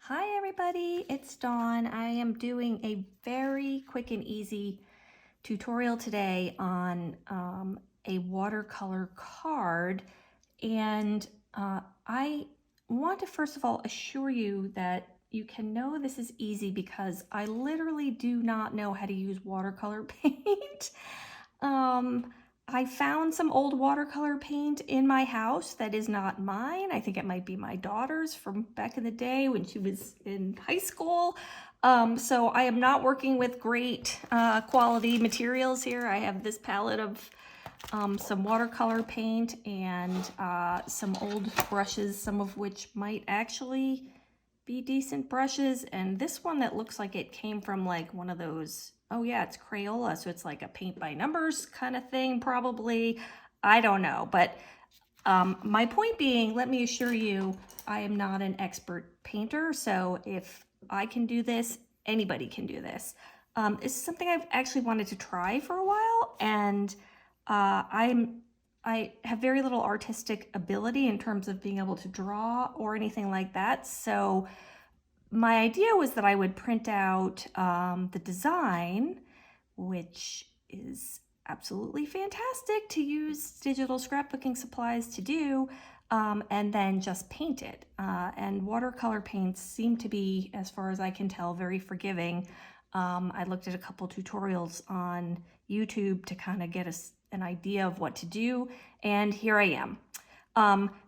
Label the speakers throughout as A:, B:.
A: Hi everybody, it's Dawn. I am doing a very quick and easy tutorial today on a watercolor card, and I want to first of all assure you that you can know this is easy because I literally do not know how to use watercolor paint. I found some old watercolor paint in my house that is not mine. I think it might be my daughter's from back in the day when she was in high school. So I am not working with great quality materials here. I have this palette of some watercolor paint and some old brushes, some of which might actually be decent brushes. And this one that looks like it came from like one of those, oh yeah, it's Crayola, so it's like a paint by numbers kind of thing, probably. I don't know, but my point being, let me assure you, I am not an expert painter, so if I can do this, anybody can do this. This is something I've actually wanted to try for a while, and I have very little artistic ability in terms of being able to draw or anything like that, so my idea was that I would print out the design, which is absolutely fantastic to use digital scrapbooking supplies to do, and then just paint it. And watercolor paints seem to be, as far as I can tell, very forgiving. I looked at a couple tutorials on YouTube to kind of get an idea of what to do, and here I am.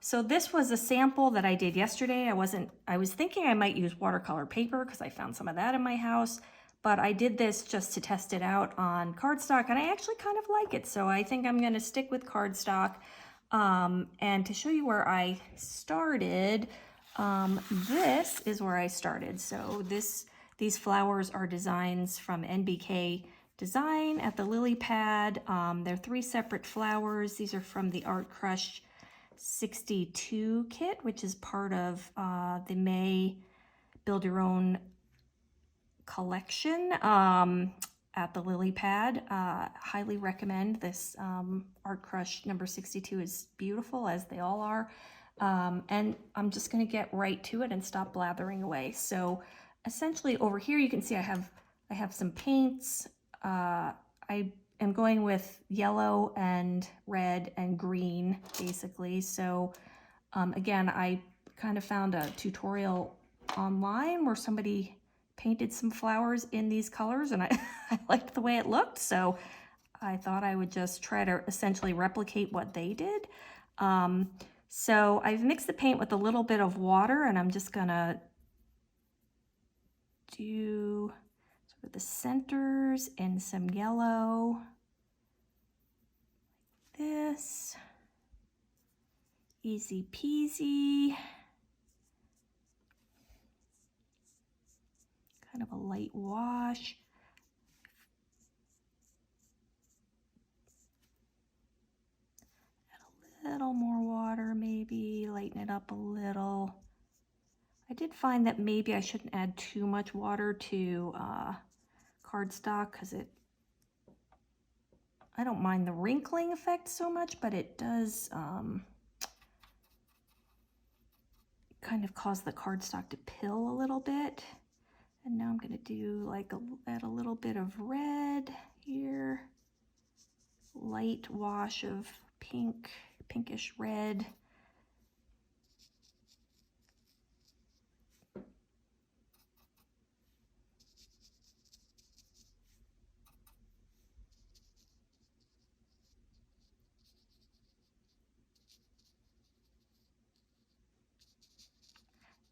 A: So this was a sample that I did yesterday. I was thinking I might use watercolor paper because I found some of that in my house, but I did this just to test it out on cardstock, and I actually kind of like it. So I think I'm going to stick with cardstock. And to show you where I started, this is where I started. So these flowers are designs from NBK Design at the Lilypad. They're 3 separate flowers. These are from the artCrush 62 kit, which is part of the May Build Your Own collection at the Lilypad. Highly recommend this. artCrush number 62 is beautiful, as they all are. And I'm just going to get right to it and stop blathering away. So essentially over here you can see I have some paints. I am going with yellow and red and green, basically. So again, I kind of found a tutorial online where somebody painted some flowers in these colors, and I liked the way it looked, so I thought I would just try to essentially replicate what they did. So I've mixed the paint with a little bit of water, and I'm just gonna do sort of the centers and some yellow. This. Easy peasy. Kind of a light wash. Add a little more water, maybe lighten it up a little. I did find that maybe I shouldn't add too much water to cardstock because I don't mind the wrinkling effect so much, but it does kind of cause the cardstock to pill a little bit. And now I'm going to do add a little bit of red here, light wash of pinkish red.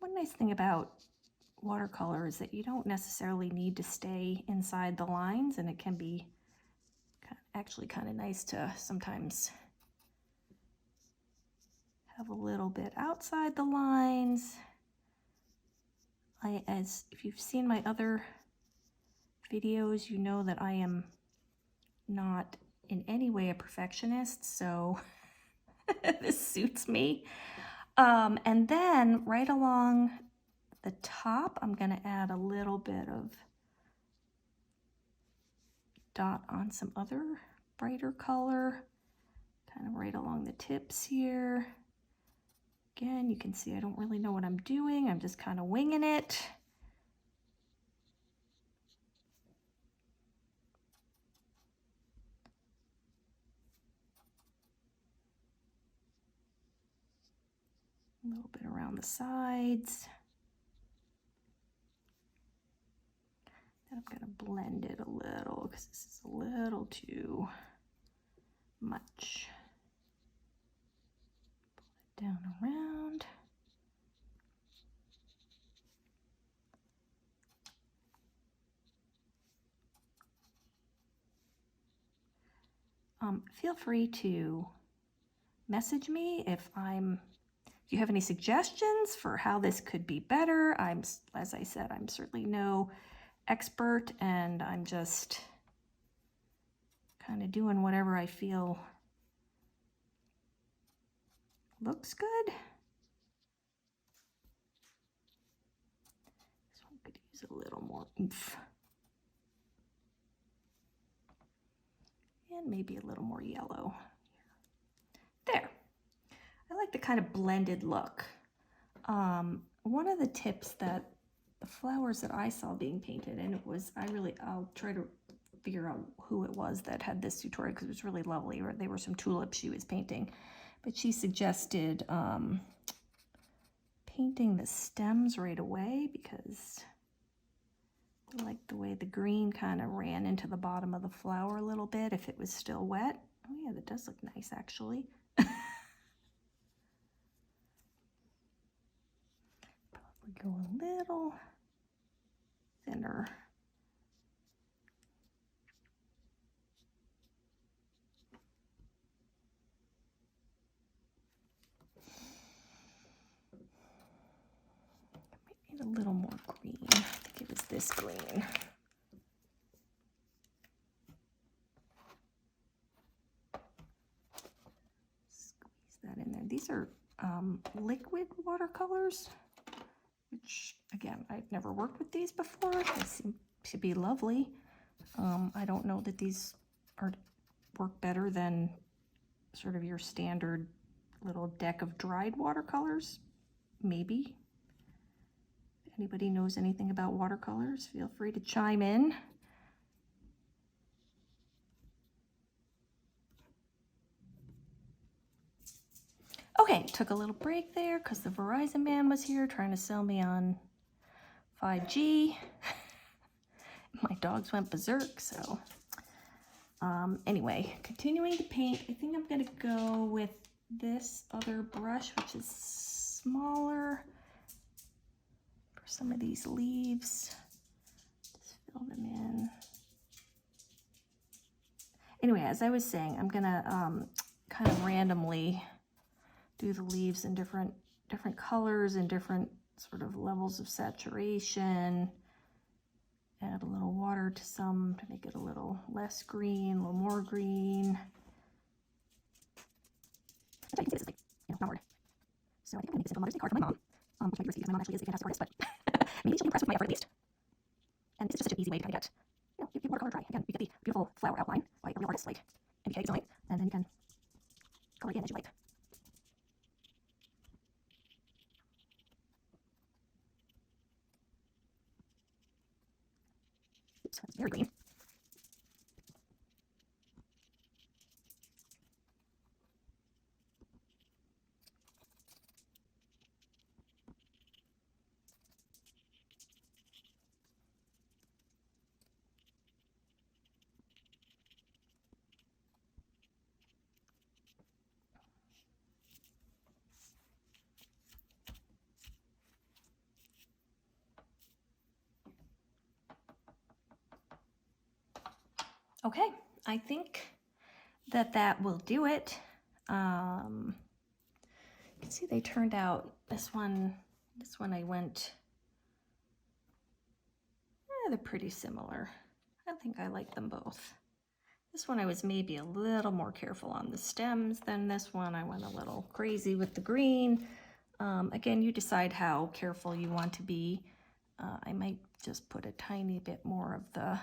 A: One nice thing about watercolor is that you don't necessarily need to stay inside the lines, and it can be actually kind of nice to sometimes have a little bit outside the lines. If you've seen my other videos, you know that I am not in any way a perfectionist, so this suits me. And then right along the top, I'm going to add a little bit of dot on some other brighter color, kind of right along the tips here. Again, you can see I don't really know what I'm doing. I'm just kind of winging it. A little bit around the sides. Then I'm going to blend it a little because this is a little too much. Pull it down around. Feel free to message me if you have any suggestions for how this could be better. As I said, I'm certainly no expert, and I'm just kind of doing whatever I feel looks good. This one could use a little more oomph. And maybe a little more yellow. There. I like the kind of blended look. One of the tips that the flowers that I saw being painted, and I'll try to figure out who it was that had this tutorial because it was really lovely. They were some tulips she was painting, but she suggested painting the stems right away because I like the way the green kind of ran into the bottom of the flower a little bit if it was still wet. Oh yeah, that does look nice actually. Probably go a little thinner. Maybe a little more green. I think it was this green. Squeeze that in there. These are liquid watercolors, which again, I've never worked with these before. They seem to be lovely. I don't know that these work better than sort of your standard little deck of dried watercolors. Maybe. If anybody knows anything about watercolors, feel free to chime in. Okay, took a little break there because the Verizon man was here trying to sell me on 5G. My dogs went berserk, so anyway, continuing to paint. I think I'm going to go with this other brush, which is smaller, for some of these leaves. Just fill them in. Anyway, as I was saying, I'm going to kind of randomly do the leaves in different colors and different sort of levels of saturation. Add a little water to some to make it a little less green, a little more green. So you can see this is like, not hard. So I think I'm gonna make this into a Mother's Day card for my mom, which might be risky because my mom actually is a fantastic artist, but maybe she'll be impressed with my effort at least. And this is just such an easy way to kind of get, give watercolor a try. Again, you get the beautiful flower outline by a real artist like NBK Design, and then you can color it in as you like. Oops, it's very green. Okay, I think that will do it. You can see they turned out, this one I went, they're pretty similar. I think I like them both. This one I was maybe a little more careful on the stems than this one. I went a little crazy with the green. Again, you decide how careful you want to be. I might just put a tiny bit more of the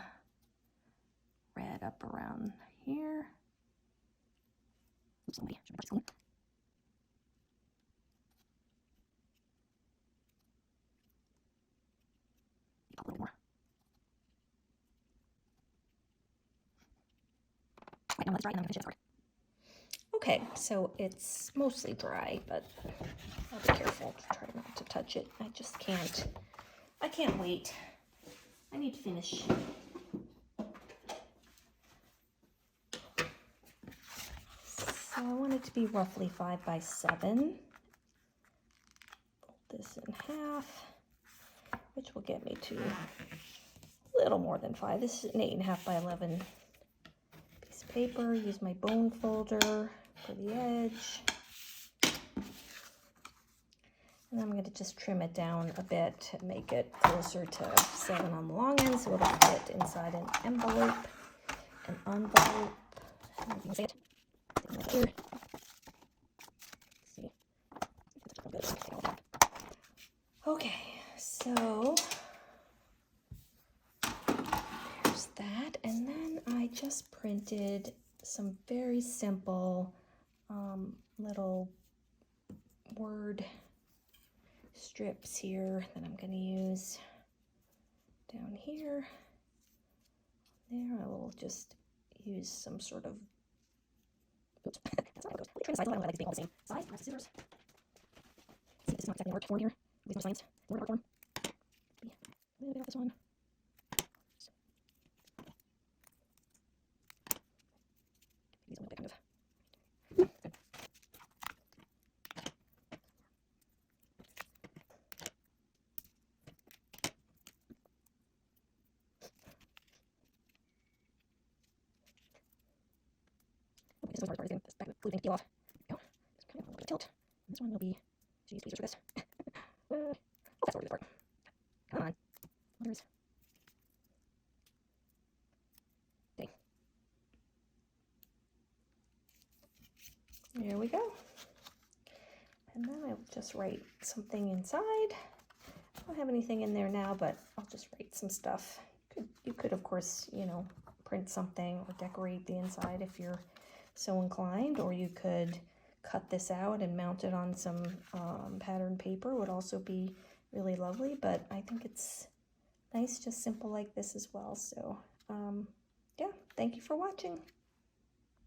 A: red up around here. Oops, Okay, now it's dry, and then I'm gonna finish it. Okay, so it's mostly dry, but I'll be careful to try not to touch it. I just can't. I can't wait. I need to finish. So I want it to be roughly 5 by 7. Fold this in half, which will get me to a little more than 5. This is an 8.5 by 11 piece of paper. Use my bone folder for the edge. And I'm going to just trim it down a bit to make it closer to 7 on the long end, so it'll fit inside an envelope. An envelope. You can say it. Here. See. Okay, so there's that, and then I just printed some very simple little word strips here that I'm going to use down here. There, I will just use some sort of. Oops, that's not how it goes. Trim the sides. I don't like these being all the same size. Grab the scissors. See, this is not exactly work form here. These are science. More art form. A little bit off this one. These one a bit kind of. Good. Okay, this is the hard part. Is this back of the glue thing peel off. There we go. Just kind of a little bit of tilt. And this one will be. Should use tweezers for this. Oh, that's already the part. Come on. Others. Okay. There we go. And then I will just write something inside. I don't have anything in there now, but I'll just write some stuff. You could, of course, you know, print something or decorate the inside if you're so inclined, or you could cut this out and mount it on some patterned paper. Would also be really lovely, but I think it's nice, just simple like this as well. So yeah, thank you for watching.